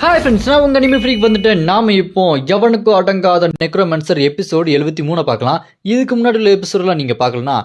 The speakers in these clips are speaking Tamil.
ஹாய் ஃப்ரெண்ட்ஸ், நான் உங்கள் அனிமே ஃப்ரீக் வந்துட்டேன். நாம் இப்போ எவனுக்கும் அடங்காத நெக்ரோமேன்சர் எபிசோடு 73 பார்க்கலாம். இதுக்கு முன்னாடி உள்ள எபிசோடெலாம் நீங்கள் பார்க்கலனா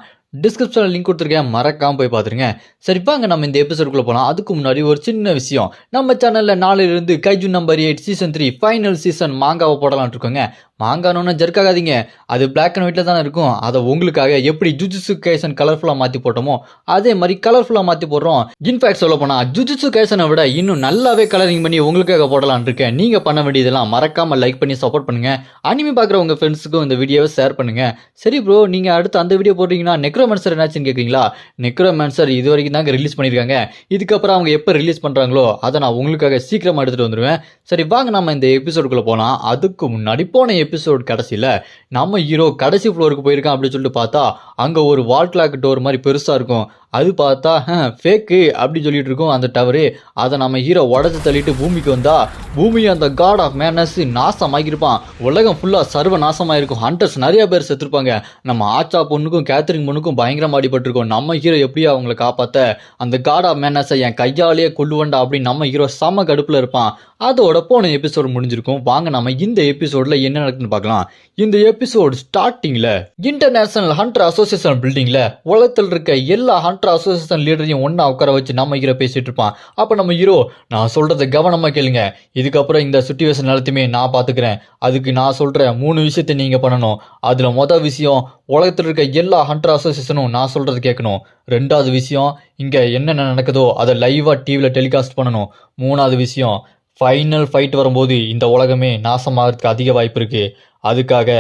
டிஸ்கிரிப்ஷனில் லிங்க் கொடுத்துருக்கேன், மறக்காமல் போய் பார்த்துருங்க. சரி வாங்க நம்ம இந்த எபிசோடுக்குள்ளே போகலாம். அதுக்கு முன்னாடி ஒரு சின்ன விஷயம், நம்ம சேனலில் நாளையிலிருந்து Kaiju number 8 season 3 final season மாங்காவை போடலான் இருக்கோங்க. மாங்கானோன்னு ஜர்க்காகாதீங்க, அது பிளாக் அண்ட் ஒயிட்டில் தானே இருக்கும். அதை உங்களுக்காக எப்படி ஜுஜுட்சு கைசன் கலர்ஃபுல்லாக மாற்றி போட்டோமோ அதே மாதிரி கலர்ஃபுல்லாக மாற்றி போடுறோம். இன்ஃபேக்ட் சொல்ல போனால் ஜுஜுட்சு கைசனை விட இன்னும் நல்லாவே கலரிங் பண்ணி உங்களுக்காக போடலான் இருக்கேன். நீங்கள் பண்ண வேண்டியதெல்லாம் மறக்காமல் லைக் பண்ணி சப்போர்ட் பண்ணுங்கள். அனிமே பார்க்குற உங்கள் ஃப்ரெண்ட்ஸுக்கும் இந்த வீடியோவை ஷேர் பண்ணுங்கள். சரி ப்ரோ, நீங்கள் அடுத்து அந்த வீடியோ போடுறீங்கன்னா நெக்ரோமேன்சர் என்னாச்சுன்னு கேட்குறீங்களா? நெக்ரோமேன்சர் இது வரைக்கும் தாங்க ரிலீஸ் பண்ணியிருக்காங்க. இதுக்கப்புறம் அவங்க எப்போ ரிலீஸ் பண்ணுறாங்களோ அதை நான் உங்களுக்காக சீக்கிரமாக எடுத்துகிட்டு வந்துடுவேன். சரி வாங்க நம்ம இந்த எபிசோடுக்குள்ளே போகலாம். அதுக்கு முன்னாடி போன எபிசோட் கடைசியில் நம்ம ஹீரோ கடைசி ஃப்ளோருக்கு போயிருக்கான் அப்படின்னு சொல்லிட்டு பார்த்தா அங்கே ஒரு வால் கிளாக் டோர் மாதிரி பெருசாக இருக்கும். அது பார்த்தா ஃபேக்கு அப்படின்னு சொல்லிட்டு இருக்கோம் அந்த டவரு. அதை நம்ம ஹீரோ உடச்சி தள்ளிட்டு பூமிக்கு வந்தா பூமி அந்த காட் ஆஃப் மேனஸ் நாசமாகிருப்பான். உலகம் ஃபுல்லாக சர்வ நாசமாயிருக்கும். ஹண்டர்ஸ் நிறைய பேர் செத்துருப்பாங்க. நம்ம ஆச்சா பொண்ணுக்கும் கேத்ரின் பொண்ணுக்கும் பயங்கரமாக அடிபட்டிருக்கோம். நம்ம ஹீரோ எப்படியோ அவங்கள காப்பாற்ற அந்த காட் ஆஃப் மேனஸை என் கையாலேயே கொள்ளுவண்டா அப்படின்னு நம்ம ஹீரோ செம கடுப்பில் இருப்பான். அதோட போன எபிசோடு முடிஞ்சிருக்கும். வாங்க நம்ம இந்த எபிசோடில் என்ன நடக்குதுன்னு பார்க்கலாம். இந்த எபிசோடு ஸ்டார்டிங்கில் இன்டர்நேஷனல் ஹண்டர் அசோசியேஷன் பில்டிங்கில் உலகத்தில் இருக்க எல்லா ஹண்டர் அசோசியேஷன் லீடரையும் ஒன்றா உட்கார வச்சு நம்ம ஹீரோ பேசிகிட்டு இருப்பான். அப்போ நம்ம ஹீரோ, நான் சொல்கிறத கவனமாக கேளுங்க, இதுக்கப்புறம் இந்த சுச்சுவேஷன் எல்லாத்தையுமே நான் பார்த்துக்கிறேன். அதுக்கு நான் சொல்கிற 3 விஷயத்தை நீங்கள் பண்ணணும். அதில் மொதல் விஷயம், உலகத்தில் இருக்க எல்லா ஹண்டர் அசோசியேஷனும் நான் சொல்கிறது கேட்கணும். 2வது விஷயம், இங்கே என்னென்ன நடக்குதோ அதை லைவாக டிவியில் டெலிகாஸ்ட் பண்ணணும். 3வது விஷயம், ஃபைனல் ஃபைட் வரும்போது இந்த உலகமே நாசமாகிறதுக்கு அதிக வாய்ப்பு இருக்குது. அதுக்காக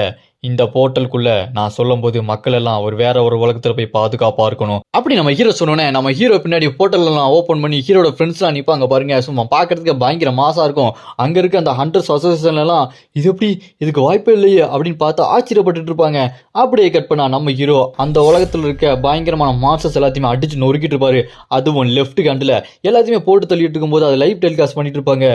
இந்த போர்ட்டலுக்குள்ள நான் சொல்லும் போது மக்கள் எல்லாம் வேற ஒரு உலகத்தில் போய் பாதுகாப்பாக இருக்கணும் அப்படி நம்ம ஹீரோ சொன்னோன்னே நம்ம ஹீரோ பின்னாடி போர்ட்டல் எல்லாம் ஓப்பன் பண்ணி ஹீரோட ஃப்ரெண்ட்ஸ்லாம் நிற்பாங்க பாருங்க. சும்மா பார்க்கறதுக்கு பயங்கர மாசா இருக்கும். அங்கே இருக்க அந்த ஹண்டர்ஸ் அசோசியேஷன்லாம் இது எப்படி, இதுக்கு வாய்ப்பே இல்லையே அப்படின்னு பார்த்து ஆச்சரியப்பட்டு இருப்பாங்க. அப்படியே கட் பண்ணா நம்ம ஹீரோ அந்த உலகத்தில் இருக்க பயங்கரமான மான்ஸ்டர்ஸ் எல்லாத்தையுமே அடிச்சு நொறுக்கிட்டு இருப்பாரு. அதுவும் லெஃப்ட் ஹேண்டில் எல்லாத்தையுமே போட்டு தள்ளிட்டு இருக்கும்போது அதை லைவ் டெலிகாஸ்ட் பண்ணிட்டு இருப்பாங்க.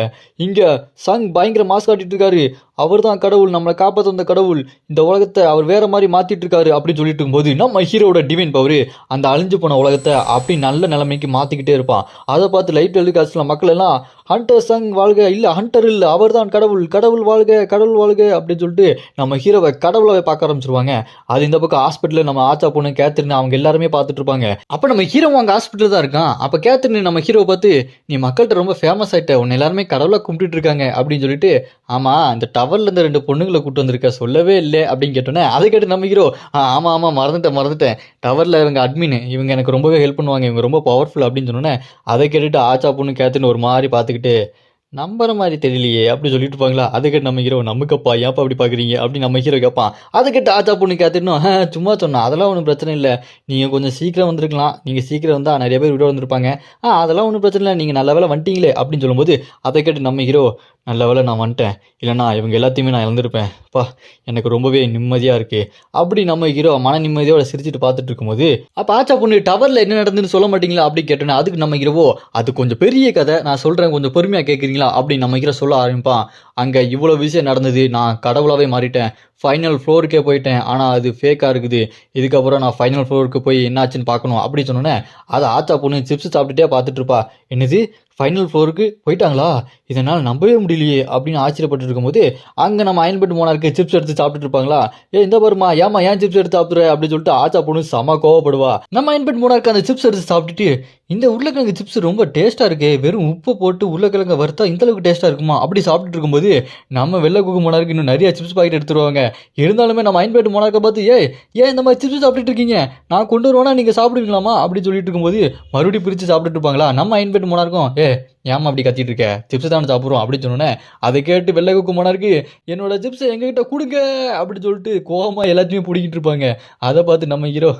இங்கே சங் பயங்கர மாஸ் காட்டிட்டு இருக்காரு. அவர் தான் கடவுள், நம்மளை காப்பாற்ற வந்த கடவுள், இந்த உலகத்தை அவர் வேற மாதிரி மாத்திட்டு இருக்காரு அப்படின்னு சொல்லிட்டு இருக்கும்போது நம்ம ஹீரோட டிவைன் பவர் அந்த அழிஞ்சு போன உலகத்தை அப்படி நல்ல நிலைமைக்கு மாத்திக்கிட்டே இருப்பான். அதை பார்த்து லைட் டெலிகாஸ்ட்ல மக்கள் எல்லாம் ஹண்டர் சங் வாழ்க, இல்லை ஹண்டர் இல்லை அவர் தான் கடவுள், கடவுள் வாழ்க, கடவுள் வாழ்க அப்படின்னு சொல்லிட்டு நம்ம ஹீரோவை கடவுளாவே பார்க்க ஆரம்பிச்சிருவாங்க. அது இந்த பக்கம் ஹாஸ்பிட்டலில் நம்ம ஆச்சா பொண்ணு கேத்ரின் அவங்க எல்லாருமே பார்த்துட்டு இருப்பாங்க. அப்போ நம்ம ஹீரோ அங்கே ஹாஸ்பிட்டல் தான் இருக்கான். அப்போ கேத்ரின் நம்ம ஹீரோவை பார்த்து, நீ மக்கள்கிட்ட ரொம்ப ஃபேமஸ் ஆகிட்ட, உன்னை எல்லாருமே கடவுளாக கும்பிட்டுட்டு இருக்காங்க அப்படின்னு சொல்லிட்டு, ஆமாம் இந்த டவர்ல இருந்து 2 பொண்ணுங்களை கூப்பிட்டு வந்திருக்க, சொல்லவே இல்லை அப்படின்னு கேட்டோன்னே அதை கேட்டு நம்ம ஹீரோ, ஆமாம் மறந்துட்டேன், டவரில் இவங்க அட்மின், இவங்க எனக்கு ரொம்பவே ஹெல்ப் பண்ணுவாங்க, இவங்க ரொம்ப பவர்ஃபுல் அப்படின்னு சொன்னோன்னே அதை கேட்டுட்டு ஆச்சா பொண்ணு கேத்ரின் ஒரு மாதிரி பார்த்துக்கிட்டு, நம்புற மாதிரி தெரியலையே அப்படி சொல்லிட்டு இருப்பாங்களா. அதை கேட்டு நம்ம ஹீரோ, நமக்கப்பா ஏன்ப்பா அப்படி பார்க்குறீங்க அப்படின்னு நம்ம ஹீரோ கேட்பான். அதை கேட்டு ஆச்சா பொண்ணு கேத்துடணும், சும்மா சொன்னா அதெல்லாம் ஒன்றும் பிரச்சனை இல்லை, நீங்கள் கொஞ்சம் சீக்கிரம் வந்திருக்கலாம், நீங்கள் சீக்கிரம் வந்தால் நிறைய பேர் விட வந்திருப்பாங்க, அதெல்லாம் ஒன்றும் பிரச்சனை இல்லை, நீங்கள் நல்ல வேலை வந்துட்டீங்களே அப்படின்னு சொல்லும்போது அதை கேட்டு நம்ம ஹீரோ, நல்ல வேலை நான் வந்துட்டேன், இல்லைனா இவங்க எல்லாத்தையுமே நான் இழந்திருப்பேன், அப்பா எனக்கு ரொம்பவே நிம்மதியாக இருக்குது அப்படி நம்ம ஹீரோ மன நிம்மதியோட சிரிச்சுட்டு பார்த்துட்டு இருக்கும்போது, அப்போ ஆச்சா பொண்ணு டவரில் என்ன நடந்துன்னு சொல்ல மாட்டீங்களா அப்படின்னு கேட்டோன்னே அதுக்கு நம்ம ஹீரோவோ, அது கொஞ்சம் பெரிய கதை, நான் சொல்கிறேன் கொஞ்சம் பொறுமையாக கேட்குறீங்களா அப்படின்னு நம்ம ஹீரோ சொல்ல ஆரம்பிப்பான். அங்கே இவ்வளோ விஷயம் நடந்தது, நான் கடவுளாகவே மாறிட்டேன், ஃபைனல் ஃப்ளோருக்கே போயிட்டேன், ஆனால் அது ஃபேக்காக இருக்குது, இதுக்கப்புறம் நான் ஃபைனல் ஃப்ளோருக்கு போய் என்னாச்சுன்னு பார்க்கணும் அப்படின்னு சொன்னோன்னே அதை ஆச்சா பொண்ணு சிப்ஸ் சாப்பிட்டுட்டே பார்த்துட்டு இருப்பா. என்னது ஃபைனல் ஃப்ளோருக்கு போயிட்டாங்களா, இதனால் நம்பவே முடியலையே அப்படின்னு ஆச்சரியப்பட்டு இருக்கும்போது அங்கே நம்ம அயன்பெட் மோனாருக்கு சிப்ஸ் எடுத்து சாப்பிட்டுட்டு இருப்பாங்களா. இந்த பாருமா, ஏமா ஏன் சிப்ஸ் எடுத்து சாப்பிட்ற அப்படின்னு சொல்லிட்டு ஆச்சா பொண்ணு செம கோவப்படுவா. நம்ம அயன்பெட் மோனாருக்கு அந்த சிப்ஸ் எடுத்து சாப்பிட்டுட்டு, இந்த உருளைக்கிழங்கு சிப்ஸ் ரொம்ப டேஸ்ட்டாக இருக்கு, வெறும் உப்பு போட்டு உருளைக்கிழங்கு வறுத்தா இந்த அளவுக்கு டேஸ்ட்டாக இருக்குமா அப்படி சாப்பிட்டுட்டு இருக்கும்போது நம்ம வெள்ளை குக்கு மோனாருக்கு இன்னும் நிறைய சிப்ஸ் பாக்கெட் எடுத்துருவாங்க. இருந்தாலுமே நம்ம அயன்பெட் மோனார்க்கை பார்த்து, ஏன் இந்த மாதிரி சிப்ஸ் சாப்பிட்டுட்டு இருக்கீங்க, நான் கொண்டு வருவேனா நீங்கள் சாப்பிடுவீங்களாமா அப்படின்னு சொல்லிட்டு இருக்கும்போது மறுபடியும் பிரித்து சாப்பிட்டுட்டு இருப்பாங்களா. நம்ம அயன்பெட் மோனார்க்கும், ஏமா அப்படி கத்திட்டு இருக்க, சிப்ஸ் தானே சாப்பிட்றோம் அப்படின்னு சொன்னோன்னே அதை கேட்டு வெள்ளை குக்கு மோனாருக்கு, என்னோட சிப்ஸை எங்ககிட்ட கொடுங்க அப்படின்னு சொல்லிட்டு கோவமாக எல்லாத்தையுமே பிடிக்கிட்டு இருப்பாங்க. அதை பார்த்து நம்ம ஹீரோ,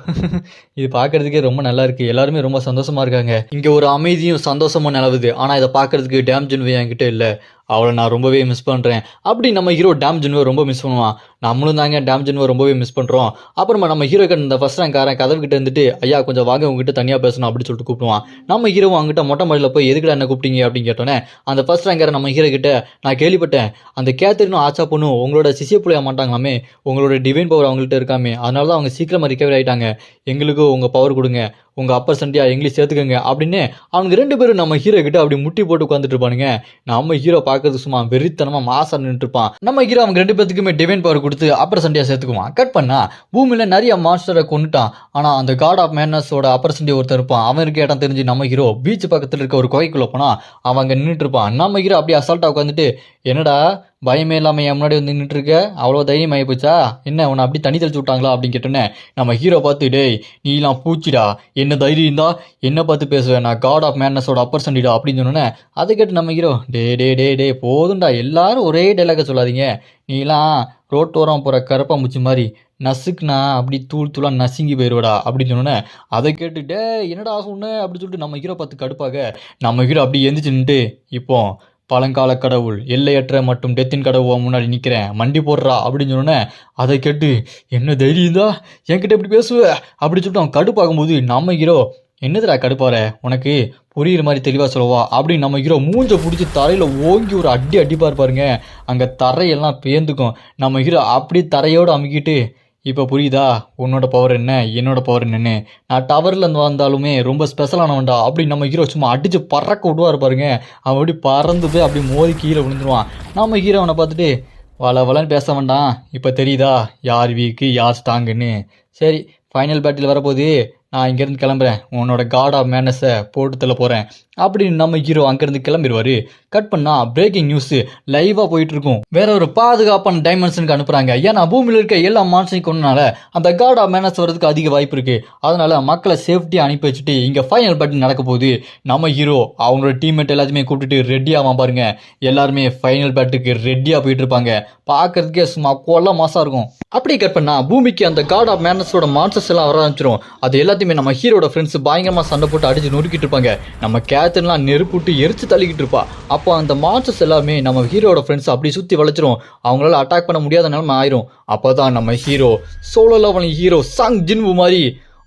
இது பார்க்கறதுக்கே ரொம்ப நல்லா இருக்கு, எல்லாருமே ரொம்ப சந்தோஷமா இருக்காங்க, இங்கே ஒரு அமைதியும் சந்தோஷமும் நிலவுது, ஆனால் இதை பார்க்கறதுக்கு டேம் ஜென்வே என்கிட்ட இல்லை, அவளை நான் ரொம்பவே மிஸ் பண்ணுறேன் அப்படி நம்ம ஹீரோ டேம் ஜென்வே ரொம்ப மிஸ் பண்ணுவான். நம்மளும் தாங்க டேமேஜ்னு ரொம்பவே மிஸ் பண்ணுறோம். அப்புறமா நம்ம ஹீரோ கிட்ட இந்த ஃபர்ஸ்ட் ரேங்காரன் கதவு கிட்ட இருந்துட்டு ஐயா கொஞ்சம் வாங்க உங்ககிட்ட தனியாக பேசணும் அப்படின்னு சொல்லிட்டு கூப்பிடுவான். நம்ம ஹீரோவும் அங்கிட்ட மொட்டை மாடியில் போய் எதுக்குடா என்ன கூப்பிட்டீங்க அப்படின்னு கேட்டோன்னே அந்த ஃபர்ஸ்ட் ரேங்காரன் நம்ம ஹீரோ கிட்ட நான் கேள்விப்பட்டேன் அந்த கேத்தரினும் ஆச்சா பொண்ணும் உங்களோட சிசிய புள்ளைய மாட்டாங்களாமே, உங்களோட டிவைன் பவர் அவங்கள்ட்ட இருக்காமே, அதனால தான் அவங்க சீக்கிரமாக ரிகவர் ஆகிட்டாங்க, எங்களுக்கும் உங்கள் பவர் கொடுங்க, உங்கள் அப்பர் சண்டியா எங்களையும் சேர்த்துக்கங்க அப்படின்னு அவங்க 2 பேரும் நம்ம ஹீரோ கிட்ட அப்படி முட்டி போட்டு உட்காந்துட்டு இருப்பானுங்க. நம்ம ஹீரோ பார்க்கறது சும்மா வெறித்தனமாக மாசா நின்றுட்டு இருப்பான். நம்ம ஹீரோ அவங்க 2 பேத்துக்குமே டிவைன் பவர் கொடுத்து அப்பர் சண்டியா சேர்த்துக்குவான். கட் பண்ணா பூமியில் நிறைய மான்ஸ்டரை கொண்டுட்டான். ஆனால் அந்த காட் ஆஃப் மேட்னஸோட அப்பர் சண்டியா ஒருத்தர் இருப்பான். அவனுக்கு இடம் தெரிஞ்சு நம்ம ஹீரோ பீச் பக்கத்தில் இருக்க ஒரு குகைக்குள்ளே போனால் அவன் அங்கே நின்றுட்டு இருப்பான். நம்ம ஹீரோ அப்படியே அசால்ட்டாக உட்காந்துட்டு என்னடா பயமே இல்லாமல் என் முன்னாடி வந்து நின்றுட்டு இருக்க, அவ்வளோ தைரியம் ஆகி போச்சா என்ன, உன்னை அப்படி தண்ணி தெளிச்சு விட்டாங்களா அப்படின்னு கேட்டோன்னே நம்ம ஹீரோ பார்த்து டேய் நீலாம் பூச்சிடா, என்ன தைரியம் இருந்தா என்ன பார்த்து பேசுவேன், நான் காட் ஆஃப் மேட்னஸோட அப்பர் சண்டிடா அப்படின்னு சொன்னோன்னே அதை கேட்டு நம்ம ஹீரோ டே டே டே டே போதும்டா எல்லாரும் ஒரே டைலாக சொல்லாதீங்க, நீலாம் ரோட்டோரம் போகிற கரப்பாம்பூச்சி மாதிரி நசுக்குனா அப்படி தூள் தூளாக நசுங்கி போயிடுவடா அப்படின்னு சொன்னோன்னே அதை கேட்டுட்டே என்னடா சொன்ன அப்படின்னு சொல்லிட்டு நம்ம ஹீரோ பார்த்து கடுப்பாக நம்ம ஹீரோ அப்படி எந்திரிச்சு நின்றுட்டு இப்போ பழங்கால கடவுள் எல்லையற்ற மற்றும் டெத்தின் கடவுள் முன்னாடி நிற்கிறேன் மண்டி போடுறா அப்படின்னு சொன்னோன்னே அதை கேட்டு என்ன தைரியம் தான் என்கிட்ட எப்படி பேசுவ அப்படின்னு சொல்லிட்டு அவன் கடுப்பாகும்போது நம்ம ஹீரோ என்னதுடா கடுப்பார உனக்கு புரியுற மாதிரி தெளிவாக சொல்லவா அப்படின்னு நம்ம ஹீரோ மூஞ்சை பிடிச்சி தரையில் ஓங்கி ஒரு அடி அடிப்பார் பாருங்க, அங்கே தரையெல்லாம் பேந்துக்கும். நம்ம ஹீரோ அப்படி தரையோடு அமுக்கிட்டு இப்போ புரியுதா உன்னோட பவர் என்ன என்னோட பவர் என்னன்னு, நான் டவரில் வந்தாலுமே ரொம்ப ஸ்பெஷலானவன்டா அப்படின்னு நம்ம ஹீரோ சும்மா அடித்து பறக்க விடுவார் பாருங்க. அவன் அப்படி பறந்து போய் அப்படி மோதி கீழே விழுந்துருவான். நம்ம ஹீரோ அவனை பார்த்துட்டு வளன்னு பேச வேண்டாம், இப்போ தெரியுதா யார் வீக்கு யார் ஸ்ட்ராங்குன்னு, சரி ஃபைனல் பேட்டில் வரப்போகுது நான் இங்கேருந்து கிளம்புறேன், உன்னோட காட் ஆஃப் மேனஸை போட்டு தள்ள போகிறேன் அப்படின்னு நம்ம ஹீரோ அங்கேருந்து கிளம்பிடுவார். கட் பண்ணால் பிரேக்கிங் நியூஸு லைவாக போயிட்டு இருக்கும். வேற ஒரு பாதுகாப்பான டைமென்ஷனுக்கு அனுப்புகிறாங்க. ஏன்னா பூமியில் இருக்க எல்லா மான்சனையும் கொண்டனால அந்த காட் ஆஃப் மேனஸ் வரதுக்கு அதிக வாய்ப்பு இருக்குது. அதனால மக்களை சேஃப்டியாக அனுப்பி வச்சுட்டு இங்கே ஃபைனல் பேட்டில் நடக்க போகுது. நம்ம ஹீரோ அவங்களோட டீம்மேட் எல்லாத்தையுமே கூப்பிட்டுட்டு ரெடியாக பாருங்க, எல்லாருமே ஃபைனல் பேட்டுக்கு ரெடியாக போயிட்டு இருப்பாங்க. பார்க்கறதுக்கே சும்மா கொள்ள மாசா இருக்கும். அப்படி கட் பண்ணா பூமிக்கு அந்த காட் ஆஃப் மேனஸோட மான்சஸ் எல்லாம் வர ஆரம்பிச்சிடும். அது எல்லாத்தையுமே நம்ம ஹீரோட ஃப்ரெண்ட்ஸ் பயங்கரமாக சண்டை போட்டு அடிச்சு நொறுக்கிட்டு இருப்பாங்க. நம்ம கேத்தர்லாம் நெருப்புட்டு எரிச்சு தள்ளிக்கிட்டு இருப்பா. அப்போ அந்த மான்சஸ் எல்லாமே நம்ம ஹீரோட ஃப்ரெண்ட்ஸ் அப்படி சுற்றி வளைச்சிரும். அவங்களால அட்டாக் பண்ண முடியாத நிலைமை ஆயிரும். அப்போ தான் நம்ம hero solo level hero Sung Jinwoo மாதிரி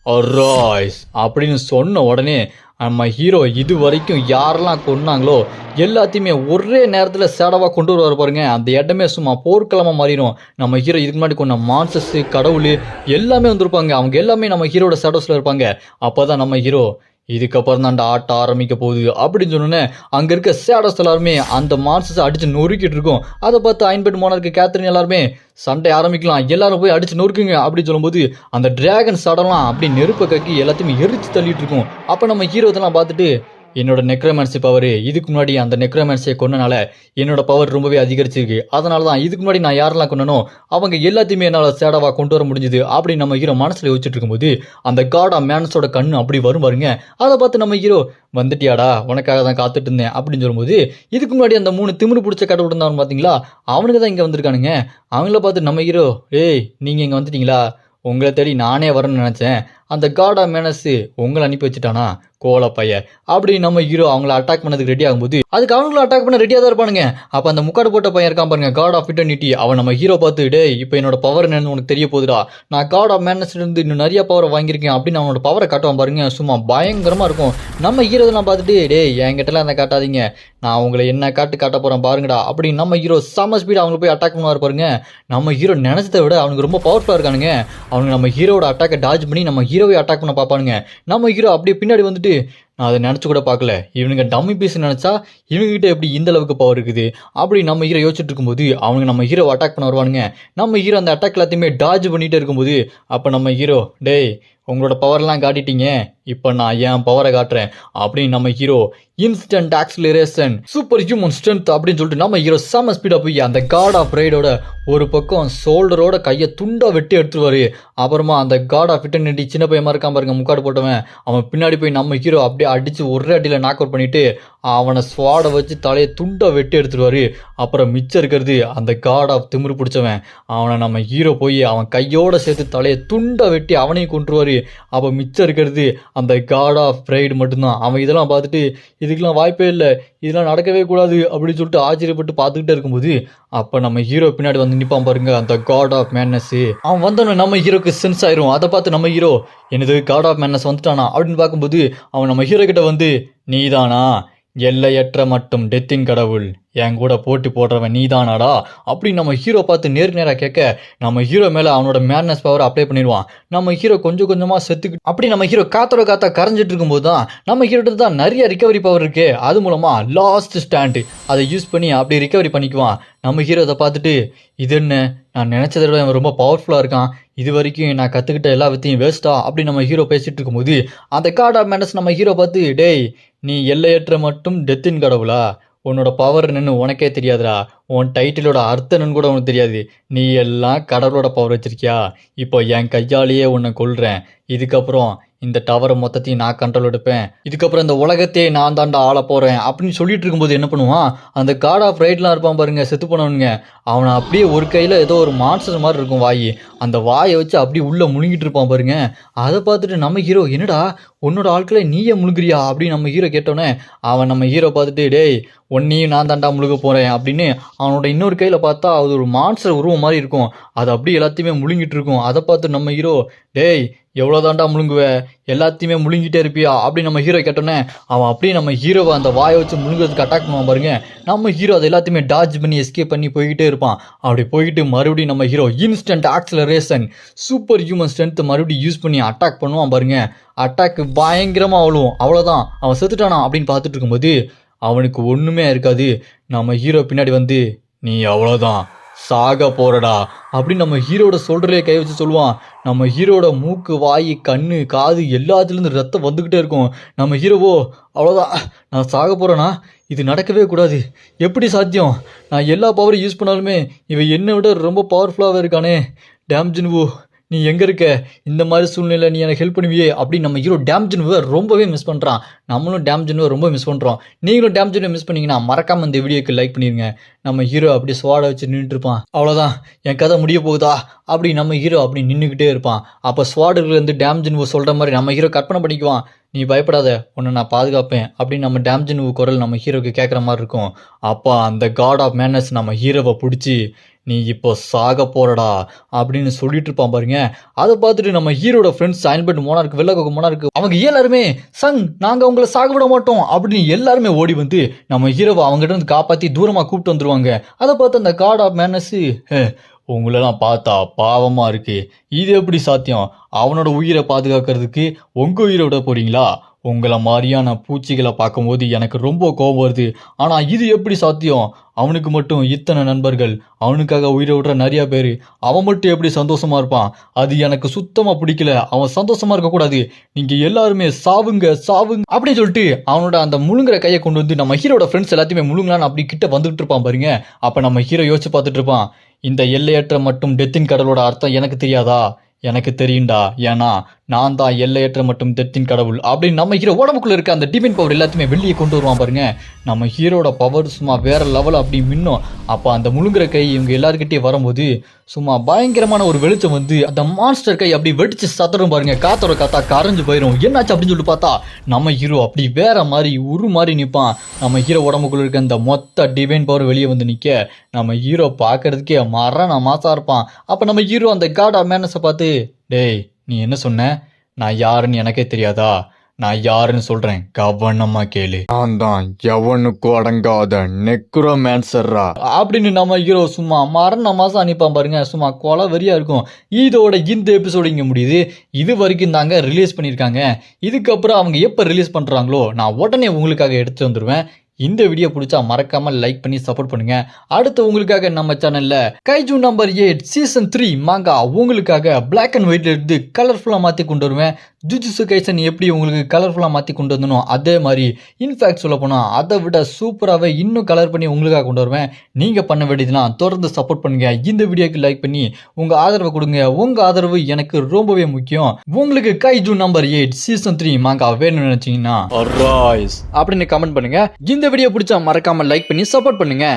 அராய்ஸ் அப்படின்னு சொன்ன உடனே நம்ம ஹீரோ இது வரைக்கும் யாரெல்லாம் கொன்னாங்களோ எல்லாத்தையுமே ஒரே நேரத்தில் சேடவாக கொண்டு வருவார் பாருங்க. அந்த இடமே சும்மா போர்க்களமாக மாறிடும். நம்ம ஹீரோ இதுக்கு முன்னாடி கொண்ட மான்சஸ் கடவுள் எல்லாமே வந்திருப்பாங்க. அவங்க எல்லாமே நம்ம ஹீரோட சேடோஸில் இருப்பாங்க. அப்போ தான் நம்ம ஹீரோ இதுக்கப்புறம் தான் அந்த ஆட்டம் ஆரம்பிக்க போகுது அப்படின்னு சொன்னோன்னே அங்கே இருக்க சேடோஸ் எல்லாருமே அந்த மான்சஸை அடித்து நொறுக்கிட்டு இருக்கோம். அதை பார்த்து அயன்பெட் மோனார்க்கு கேத்ரின் எல்லாருமே சண்டை ஆரம்பிக்கலாம், எல்லாரும் போய் அடிச்சு நொறுக்குங்க அப்படின்னு சொல்லும்போது அந்த டிராகன் சடலாம் அப்படி நெருப்பை கக்கி எல்லாத்தையுமே எரிச்சு தள்ளிட்டு இருக்கும். அப்போ நம்ம ஹீரோ இதெல்லாம் பார்த்துட்டு என்னோட நெக்ரோமான்சி பவர் இதுக்கு முன்னாடி அந்த நெக்ரோமான்சியை கொண்டனால என்னோட பவர் ரொம்பவே அதிகரிச்சிருக்கு. அதனால தான் இதுக்கு முன்னாடி நான் யாரெல்லாம் கொண்டனோ அவங்க எல்லாத்தையுமே என்னால் சேடாவாக கொண்டு வர முடிஞ்சுது அப்படின்னு நம்ம ஹீரோ மனசில் யோசிச்சுட்டு இருக்கும்போது அந்த காட் ஆஃப் மேனஸோட கண்ணு அப்படி வரும் பாருங்க. அதை பார்த்து நம்ம ஹீரோ வந்துட்டியாடா உனக்காக தான் காத்துட்டு இருந்தேன் அப்படின்னு சொல்லும்போது இதுக்கு முன்னாடி அந்த 3 திமிரு பிடிச்ச கடவுள் இருந்தான்னு பார்த்தீங்களா, அவனுக்கு தான் இங்கே வந்திருக்கானுங்க. அவங்கள பார்த்து நம்ம ஹீரோ ஏய் நீங்கள் இங்கே வந்துட்டீங்களா, உங்களை தேடி நானே வரணும்னு நினச்சேன், அந்த காட் ஆஃப் மேனஸ் உங்களை அனுப்பி வச்சுட்டானா கோலப்பைய அப்படி நம்ம ஹீரோ அவங்கள அட்டாக் பண்ணதுக்கு ரெடி ஆகும்போது அதுக்கு அவங்களும் அட்டாக் பண்ண ரெடியாக தான் இருப்பானுங்க. அப்போ அந்த முக்காடு போட்ட பையன் இருக்கான் பாருங்க காட் ஆஃப் இட்டர்னிட்டி, அவன் நம்ம ஹீரோ பார்த்து டே இப்போ என்னோட பவர் என்னன்னு உனக்கு தெரிய போகுதுடா, நான் காட் ஆஃப் மேனஸ்லேருந்து இன்னும் நிறைய பவரை வாங்கியிருக்கேன் அப்படின்னு அவனோட பவரை காட்டுவான் பாருங்க. சும்மா பயங்கரமாக இருக்கும். நம்ம ஹீரோதெல்லாம் பார்த்துட்டு டே என்கிட்டலாம் என்ன காட்டாதீங்க, நான் உங்களை என்ன காட்ட போகிறேன் பாருங்கடா அப்படின்னு நம்ம ஹீரோ செம்ம ஸ்பீட் அவங்களை போய் அட்டாக் பண்ணுவார் பாருங்க. நம்ம ஹீரோ நினச்சதை விட அவனுக்கு ரொம்ப பவர்ஃபுல்லாக இருக்கானுங்க. அவனுக்கு நம்ம ஹீரோட அட்டாக்கை டாஜ் பண்ணி நம்ம ஹீரோவை அட்டாக் பண்ண பார்ப்பானுங்க. நம்ம ஹீரோ அப்படியே பின்னாடி வந்துட்டு நான் அதை நினச்சி கூட பார்க்கல, இவனுங்க டம்மி பீஸ் நினச்சா இவங்ககிட்ட எப்படி இந்த அளவுக்கு பவர் இருக்குது அப்படி நம்ம ஹீரோ யோசிச்சுட்டு இருக்கும்போது அவங்க நம்ம ஹீரோ அட்டாக் பண்ண வருவானுங்க. நம்ம ஹீரோ அந்த அட்டாக் எல்லாத்தையுமே டாஜ் பண்ணிகிட்டே இருக்கும்போது அப்போ நம்ம ஹீரோ டேய் உங்களோட பவர்லாம் காட்டிட்டீங்க, இப்போ நான் என் பவரை காட்டுறேன் அப்படின்னு நம்ம hero instant acceleration super human strength அப்படின்னு சொல்லிட்டு நம்ம ஹீரோ செம்ம ஸ்பீடாக போய் அந்த காட் ஆஃப் ரைடோட ஒரு பக்கம் ஷோல்டரோட கையை துண்டா வெட்டி எடுத்துருவாரு. அப்புறமா அந்த காட் ஆஃப் இட்டர்னிட்டி சின்ன பையமா இருக்கான் பாருங்க முக்காடு போட்டவன், அவன் பின்னாடி போய் நம்ம ஹீரோ அப்படியே அடிச்சு ஒரே அடியில் நாக் அவுட் பண்ணிட்டு அவனை ஸ்வாடை வச்சு தலையை துண்டை வெட்டி எடுத்துருவாரு. அப்புறம் மிச்சம் இருக்கிறது அந்த காட் ஆஃப் திமிரு பிடிச்சவன், அவனை நம்ம ஹீரோ போய் அவன் கையோடு சேர்த்து தலையை துண்டை வெட்டி அவனையும் கொண்டுருவார். அப்போ மிச்சம் இருக்கிறது அந்த காட் ஆஃப் ப்ரைடு மட்டும்தான். அவன் இதெல்லாம் பார்த்துட்டு இதுக்கெல்லாம் வாய்ப்பே இல்லை, இதெல்லாம் நடக்கவே கூடாது அப்படின்னு சொல்லிட்டு ஆச்சரியப்பட்டு பார்த்துக்கிட்டே இருக்கும்போது அப்போ நம்ம ஹீரோ பின்னாடி வந்து நிற்பான் பாருங்க அந்த காட் ஆஃப் மேட்னஸ். அவன் வந்தவன நம்ம ஹீரோக்கு சென்ஸ் ஆயிரும். அதை பார்த்து நம்ம ஹீரோ என்னது காட் ஆஃப் மேட்னஸ் வந்துட்டானா அப்படின்னு பார்க்கும்போது அவன் நம்ம ஹீரோ கிட்ட வந்து நீதானா எல்லையற்ற மட்டும் டெத்தின் கடவுள், என் கூட போட்டி போடுறவன் நீதானாடா அப்படின்னு நம்ம ஹீரோ பார்த்து நேராக கேட்க நம்ம ஹீரோ மேலே அவனோட மேட்னஸ் பவர் அப்ளை பண்ணிடுவான். நம்ம ஹீரோ கொஞ்சம் கொஞ்சமாக செத்துக்கு அப்படி நம்ம ஹீரோ காத்தா கரைஞ்சிட்டு இருக்கும்போது தான் நம்ம ஹீரோட்டு தான் நிறைய ரிகவரி பவர் இருக்கு. அது மூலமாக லாஸ்ட் ஸ்டாண்டு அதை யூஸ் பண்ணி அப்படி ரிகவரி பண்ணிக்குவான். நம்ம ஹீரோ அதை பார்த்துட்டு இது என்ன, நான் நினச்சதை விட அவன் ரொம்ப பவர்ஃபுல்லாக இருக்கான், இது வரைக்கும் நான் கற்றுக்கிட்ட எல்லா வித்தையும் வேஸ்ட்டா அப்படி நம்ம ஹீரோ பேசிகிட்டு இருக்கும்போது அந்த காட் ஆஃப் மேட்னஸ் நம்ம ஹீரோ பார்த்து டேய் நீ எல்லையற்ற மட்டும் டெத்தின் கடவுளா, உன்னோட பவர் என்னன்னு உனக்கே தெரியாதுடா, உன் டைட்டிலோட அர்த்தம் என்னன்னு கூட உனக்கு தெரியாது, நீ எல்லாம் கடவுளோட பவர் வச்சிருக்கியா, இப்போ என் கையாலேயே உன்னை கொல்றேன், இதுக்கப்புறம் இந்த டவரை மொத்தத்தையும் நான் கண்ட்ரோல் எடுப்பேன், இதுக்கப்புறம் இந்த உலகத்தையே நான் தாண்டா ஆள போகிறேன் அப்படின்னு சொல்லிட்டு இருக்கும்போது என்ன பண்ணுவான் அந்த காட் ஆஃப் ரைட்லாம் இருப்பான் பாருங்க செத்து போனவனுங்க, அவனை அப்படியே ஒரு கையில் ஏதோ ஒரு மான்ஸ்டர் மாதிரி இருக்கும் வாய், அந்த வாயை வச்சு அப்படியே உள்ளே முழுங்கிட்டு இருப்பான் பாருங்க. அதை பார்த்துட்டு நம்ம ஹீரோ என்னடா உன்னோட ஆட்களை நீயே முழுங்குறியா அப்படின்னு நம்ம ஹீரோ கேட்டோன்னே அவன் நம்ம ஹீரோ பார்த்துட்டு டேய் ஒன்னையும் நான் தாண்டா முழுக போகிறேன் அப்படின்னு அவனோட இன்னொரு கையில் பார்த்தா அது ஒரு மான்ஸ்டர் உருவம் மாதிரி இருக்கும், அது அப்படியே எல்லாத்தையுமே முழுங்கிட்டு இருக்கும். அதை பார்த்து நம்ம ஹீரோ டேய் எவ்வளோ தாண்டா முழுங்குவ, எல்லாத்தையுமே முழுங்கிட்டே இருப்பியா அப்படின்னு நம்ம ஹீரோ கேட்டோன்னே அவன் அப்படியே நம்ம ஹீரோவை அந்த வாயை வச்சு முழுங்குறதுக்கு அட்டாக் பண்ணுவான் பாருங்க. நம்ம ஹீரோ அதை எல்லாத்தையுமே டாஜ் பண்ணி எஸ்கேப் பண்ணி போய்கிட்டே இருப்பான். அப்படி போய்கிட்டு மறுபடியும் நம்ம hero instant acceleration super human strength மறுபடியும் யூஸ் பண்ணி அட்டாக் பண்ணுவான் பாருங்க. அட்டாக்கு பயங்கரமாக அவ்வளவும் அவ்வளோதான் அவன் செத்துட்டானா அப்படின்னு பார்த்துட்டு இருக்கும்போது அவனுக்கு ஒன்றுமே இருக்காது. நம்ம ஹீரோ பின்னாடி வந்து நீ அவ்வளோதான் சாக போறடா அப்படின்னு நம்ம ஹீரோட சொல்றே கை வச்சு சொல்லுவான். நம்ம ஹீரோட மூக்கு வாய் கண்ணு காது எல்லாத்துலேருந்து ரத்தம் வந்துக்கிட்டே இருக்கும். நம்ம ஹீரோவோ அவ்வளோதான் நான் சாக போகிறேன்னா இது நடக்கவே கூடாது, எப்படி சாத்தியம், நான் எல்லா பவரையும் யூஸ் பண்ணாலுமே இவன் என்னை விட ரொம்ப பவர்ஃபுல்லாகவே இருக்கானே, டேம்ஜின்வோ நீ எங்கே இருக்க, இந்த மாதிரி சூழ்நிலை நீ எனக்கு ஹெல்ப் பண்ணுவியே அப்படின்னு நம்ம ஹீரோ டேம்ஜின்வை ரொம்பவே மிஸ் பண்ணுறான். நம்மளும் டேம்ஜின்வை ரொம்ப மிஸ் பண்ணுறோம். நீங்களும் டேம்ஜின்வை மிஸ் பண்ணிங்கன்னா மறக்காமல் இந்த வீடியோக்கு லைக் பண்ணிடுங்க. நம்ம ஹீரோ அப்படி ஸ்வாடை வச்சு நின்றுட்டு இருப்பான். அவ்வளோதான் என் கதை முடிய போகுதா அப்படி நம்ம ஹீரோ அப்படி நின்றுக்கிட்டே இருப்பான். அப்போ ஸ்வாடுலேருந்து டேம்ஜின்வை சொல்கிற மாதிரி நம்ம ஹீரோ கற்பனை பண்ணிக்குவான். நீ பயப்படாத, உன்னை நான் பாதுகாப்பேன் அப்படின்னு நம்ம டேம்ஜின்வு குரல் நம்ம ஹீரோக்கு கேட்குற மாதிரி இருக்கும். அப்போ அந்த காட் ஆஃப் மேனஸ் நம்ம ஹீரோவை பிடிச்சி நீ இப்போ சாக போறடா அப்படின்னு சொல்லிட்டு இருப்பான் பாருங்க. அதை பார்த்துட்டு நம்ம ஹீரோட ஃப்ரெண்ட்ஸ் சைல்பர்ட் மோனார்க்கு வெள்ளக்கோக்கு மோனார்க்கு அவங்க எல்லாருமே சங் நாங்கள் உங்களை சாக விட மாட்டோம் அப்படின்னு எல்லாருமே ஓடி வந்து நம்ம ஹீரோவை அவங்ககிட்ட இருந்து காப்பாற்றி தூரமாக கூப்பிட்டு வந்துருவாங்க. அதை பார்த்து அந்த காட் ஆஃப் மேனஸ் உங்களெல்லாம் பார்த்தா பாவமாக இருக்கு, இது எப்படி சாத்தியம், அவனோட உயிரை பாதுகாக்கிறதுக்கு உங்கள் உயிரை விட போறீங்களா, உங்களை மாதிரியான பூச்சிகளை பார்க்கும்போது எனக்கு ரொம்ப கோபம் வருது, ஆனால் இது எப்படி சாத்தியம், அவனுக்கு மட்டும் இத்தனை நண்பர்கள், அவனுக்காக உயிரை விடுற நிறையா பேர், அவன் மட்டும் எப்படி சந்தோஷமாக இருப்பான், அது எனக்கு சுத்தமாக பிடிக்கல, அவன் சந்தோஷமாக இருக்கக்கூடாது, நீங்கள் எல்லாருமே சாவுங்க சாவுங்க அப்படின்னு சொல்லிட்டு அவனோட அந்த முழுங்குற கையை கொண்டு வந்து நம்ம ஹீரோட ஃப்ரெண்ட்ஸ் எல்லாத்தையுமே முழுங்கலான்னு அப்படி கிட்ட வந்துட்டு இருப்பான் பாருங்க. அப்போ நம்ம ஹீரோ யோசிச்சு பார்த்துட்டு இருப்பான், இந்த எல்லையற்ற மட்டும் டெத்தின் கடவுளோட அர்த்தம் எனக்கு தெரியாதா, எனக்கு தெரியும்டா, ஏன்னா நான் தான் எல்லையற்ற மட்டும் டெத்தின் கடவுள் அப்படின்னு நம்ம ஹீரோ உடம்புக்குள்ள இருக்க அந்த டிவைன் பவர் எல்லாத்தையுமே வெளியே கொண்டு வருவான் பாருங்க. நம்ம ஹீரோட பவர் சும்மா வேற லெவல் அப்படி மின்னும். அப்போ அந்த முழுங்குற கை இவங்க எல்லாருக்கிட்டே வரும்போது சும்மா பயங்கரமான ஒரு வெளிச்சம் வந்து அந்த மான்ஸ்டர் கை அப்படி வெடிச்சு சத்தரும் பாருங்க. காத்தோட காத்தா கரைஞ்சு போயிடும். என்னாச்சு அப்படின்னு சொல்லிட்டு பார்த்தா நம்ம ஹீரோ அப்படி வேற மாதிரி உரு மாதிரி நிற்பான். நம்ம ஹீரோ உடம்புக்குள்ள இருக்க அந்த மொத்த டிவைன் பவர் வெளியே வந்து நிற்க நம்ம ஹீரோ பார்க்கறதுக்கே மரண மாசா இருப்பான். அப்போ நம்ம ஹீரோ அந்த காட் ஆஃப் மேனஸை பார்த்து டேய் நீ என்ன சொன்ன, நான் யாருன்னு எனக்கே தெரியாதா, நான் யாருன்னு சொல்றேன் கவனமா கேளு, நான் தான் எவனுக்கும் அடங்காத நெக்ரோமேன்சர்ரா அப்படின்னு நம்ம ஹீரோ சும்மா மரண மாசம் அனுப்பான் பாருங்க. சும்மா கொலை வெறியா இருக்கும். இதோட இந்த எபிசோடு இங்கே முடியுது. இது வரைக்கும் தாங்க ரிலீஸ் பண்ணியிருக்காங்க. இதுக்கப்புறம் அவங்க எப்போ ரிலீஸ் பண்ணுறாங்களோ நான் உடனே உங்களுக்காக எடுத்து வந்துடுவேன். இந்த வீடியோ பிடிச்சா மறக்காம லைக் பண்ணி சப்போர்ட் பண்ணுங்க. அடுத்து உங்களுக்காக நம்ம சேனல்ல கைஜூ நம்பர் 8 சீசன் 3 மாங்கா உங்களுக்காக பிளாக் அண்ட் ஒயிட்ல இருந்து கலர்ஃபுல்லா மாத்தி கொண்டு வருவேன். ஜுஜுட்சு கைசன் எப்படி உங்களுக்கு கலர்ஃபுல்லாக மாற்றி கொண்டு வந்தனோ அதே மாதிரி இன்ஃபேக்ட் சொல்ல போனால் அதை விட சூப்பராகவே இன்னும் கலர் பண்ணி உங்களுக்காக கொண்டு வருவேன். நீங்கள் பண்ண வேண்டியதுலாம் தொடர்ந்து சப்போர்ட் பண்ணுங்க. இந்த வீடியோக்கு லைக் பண்ணி உங்கள் ஆதரவை கொடுங்க. உங்கள் ஆதரவு எனக்கு ரொம்பவே முக்கியம். உங்களுக்கு கைஜு நம்பர் 8 சீசன் 3 மாங்கா வேணும்னு நினைச்சீங்கன்னா அப்படின்னு கமெண்ட் பண்ணுங்க. இந்த வீடியோ பிடிச்சா மறக்காம லைக் பண்ணி சப்போர்ட் பண்ணுங்க.